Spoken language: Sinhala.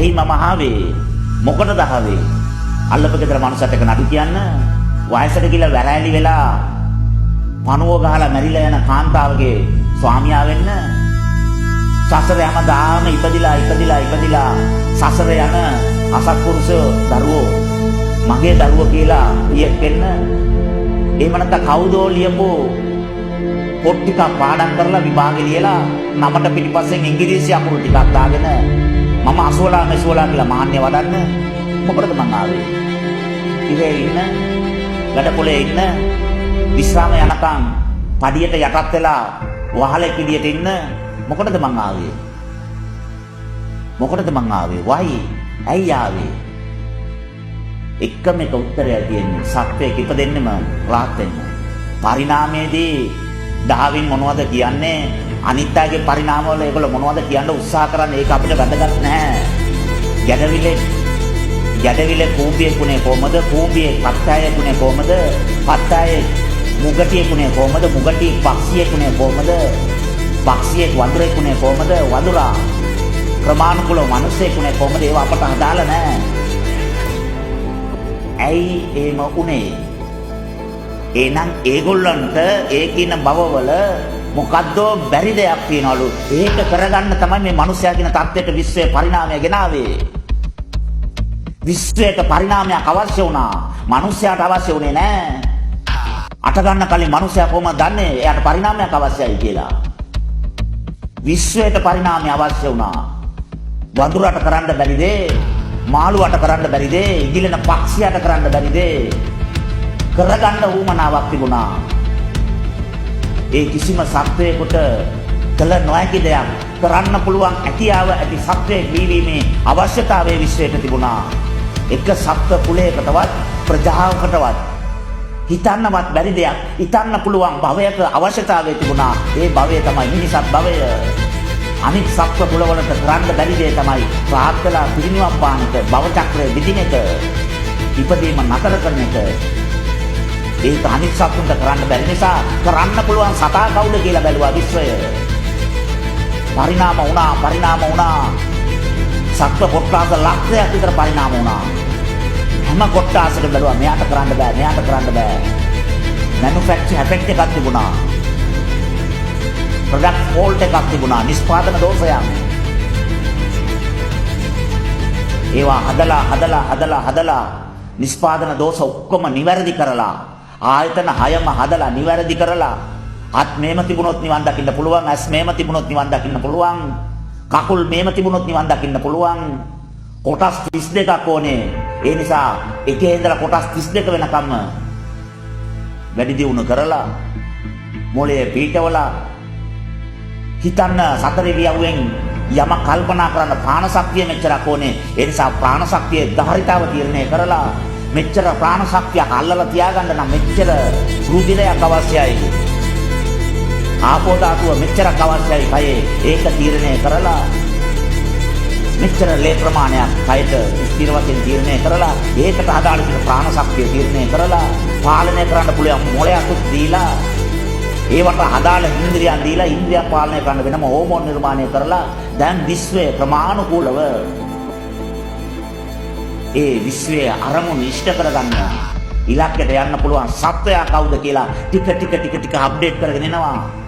ඇයි මම ආවේ? මොකටද ආවේ? අල්ලපු ගෙදර මනුස්සට එක නඩු කියන්න. වයසට ගිහලා වැරෑලි වෙලා පණුව ගහලා මැරිලා යන කාන්තාවගේ ස්වාමියා වෙන්න. සසරේ හැමදාම ඉපදිලා සසර යන අසත්පුරුෂ දරුවෝ මගේ දරුවෝ කියලා ඊයක් වෙන්න. එහෙම නැත්නම් කවුදෝ ලියපු පොත් ටික පාඩම් කරලා විභාගෙ ලියලා නමට පිටිපස්සෙන් ඉංග්‍රීසි අකුරු ටිකක් දාගෙන මම අසෝලා මෙසෝලා කියලා මාන්නේ වඩන්න. මොකටද මං ආවේ? ඉවේ ඉන්න වැඩ පොලේ ඉන්න විශ්‍රාම යනකම් පඩියට යටත් වෙලා වහලෙක් විදියට ඉන්න. මොකටද මං ආවේ? මොකටද මං ආවේ? වයි ඇයි ආවේ? එකම එක උත්තරය තියෙන්නේ සත්‍යයක ඉපදෙන්නෙම රාහත් වෙන්න. පරිණාමයේදී ඩාවින් මොනවද කියන්නේ? අනිත් අයගේ පරිණාමවල ඒගොල්ලෝ මොනවද කියන්න උත්සාහ කරන්නේ? ඒක අපිට වැදගත් නැහැ. ගැඩවිලේ කූඹියෙකුනේ කොහමද? කූඹියේ පත්තෑයෙකුනේ කොහමද? පත්තෑයේ මුගටියෙකුනේ කොහමද? මුගටියේ පක්ෂියෙකුනේ කොහමද? පක්ෂියෙක් වඳුරෙකුනේ කොහමද? වඳුරා ක්‍රමානුකූලව මිනිස්සෙකුනේ කොහමද? ඒවා අපට අදාළ නැහැ. ඇයි එහෙම උනේ? එහෙනම් ඒගොල්ලන්ට ඒ කියන භවවල මොකද්ද බැරි දෙයක් තියනවලු. ඒක කරගන්න තමයි මේ මිනිස්යා කියන தත්ත්වයට විශ්වයේ පරිණාමය ගෙනාවේ. විශ්වයට පරිණාමයක් අවශ්‍ය වුණා. මිනිස්යාට අවශ්‍ය වුණේ නැහැ. අට ගන්න කලින් මිනිස්යා කොහොමද දන්නේ එයාට පරිණාමයක් අවශ්‍යයි කියලා? විශ්වයට පරිණාමය අවශ්‍ය වුණා. වඳුරට කරන්න බැරි දේ, මාළුවට කරන්න බැරි දේ, ඉගිලෙන පක්ෂියට කරන්න බැරි දේ කරගන්න උවමනාවක් තිබුණා. ඒ කිසිම සත්වයකට කළ නොහැකි දෙයක් කරන්න පුළුවන් ඇතියාව ඇති සත්වයේ වීමේ අවශ්‍යතාවය විශ්වයට තිබුණා. එක සත්ව කුලයකටවත් ප්‍රජාවකටවත් හිතන්නවත් බැරි දෙයක් හිතන්න පුළුවන් භවයක අවශ්‍යතාවය තිබුණා. ඒ භවය තමයි මිනිසත් භවය. අනිත් සත්ව කුලවලට කරන්න බැරි දේ තමයි රාහත් වෙලා පිරිනිවන් පාන එක, භව චක්‍රය විදින එක, ඉපදීම නතර කරන එක. ඒක අනිත් සත්තුන්ට කරන්න බැරි නිසා කරන්න පුළුවන් සතා කවුද කියලා බැලුවා විශ්වය. පරිණාම වුණා. සත්ව කොට්ටාස ලක්ෂයක් විතර පරිණාම වුණා. හැම කොට්ටාසකම බැලුවා මෙයාට කරන්න බෑ. මැනුෆැක්චර් හැපෙට් එකක් තිබුණා. ප්‍රොඩක්ට් ෆෝල්ට් එකක් තිබුණා. නිෂ්පාදන දෝෂයක්. ඒවා හදලා නිෂ්පාදන දෝෂ ඔක්කොම නිවැරදි කරලා ආයතන 6ම හදලා නිවැරදි කරලා අත් මේම තිබුණොත් නිවන් දකින්න පුළුවන්, ඇස් මේම තිබුණොත් නිවන් දකින්න පුළුවන්, කකුල් මේම තිබුණොත් නිවන් දකින්න පුළුවන්. කොටස් 32ක් ඕනේ. ඒ නිසා එකේ ඉඳලා කොටස් 32 වෙනකම් වැඩි දියුණු කරලා මොලේ පීඨවලා හිතන්න සතර ඉරියව්වෙන් යම කල්පනා කරන්න ප්‍රාණ ශක්තිය මෙච්චරක් ඕනේ. ඒ නිසා ප්‍රාණ ශක්තියේ ධාරිතාව තීරණය කරලා මෙච්චර ප්‍රාණ ශක්තියක් අල්ලලා තියාගන්න නම් මෙච්චර රුධිරයක් අවශ්‍යයි. ආපෝ ධාතුව මෙච්චරක් අවශ්‍යයි කයේ. ඒක තීරණය කරලා මෙච්චර ලේ ප්‍රමාණයක් කයට ස්ථිර වශයෙන් තීරණය කරලා ඒකට අදාළ ප්‍රාණ ශක්තිය තීරණය කරලා පාලනය කරන්න පුළුවන් මොලයක් දීලා ඒවට අදාළ ඉන්ද්‍රියන් දීලා ඉන්ද්‍රිය පාලනය කරන්න වෙනම හෝමෝන් නිර්මාණය කරලා දැන් විශ්වයේ ප්‍රමාණිකූලව ඒ විශ්වයේ අරමුණු ඉෂ්ට කරගන්න ඉලක්කයට යන්න පුළුවන් සත්වයා කවුද කියලා ටික අප්ඩේට් කරගෙන එනවා.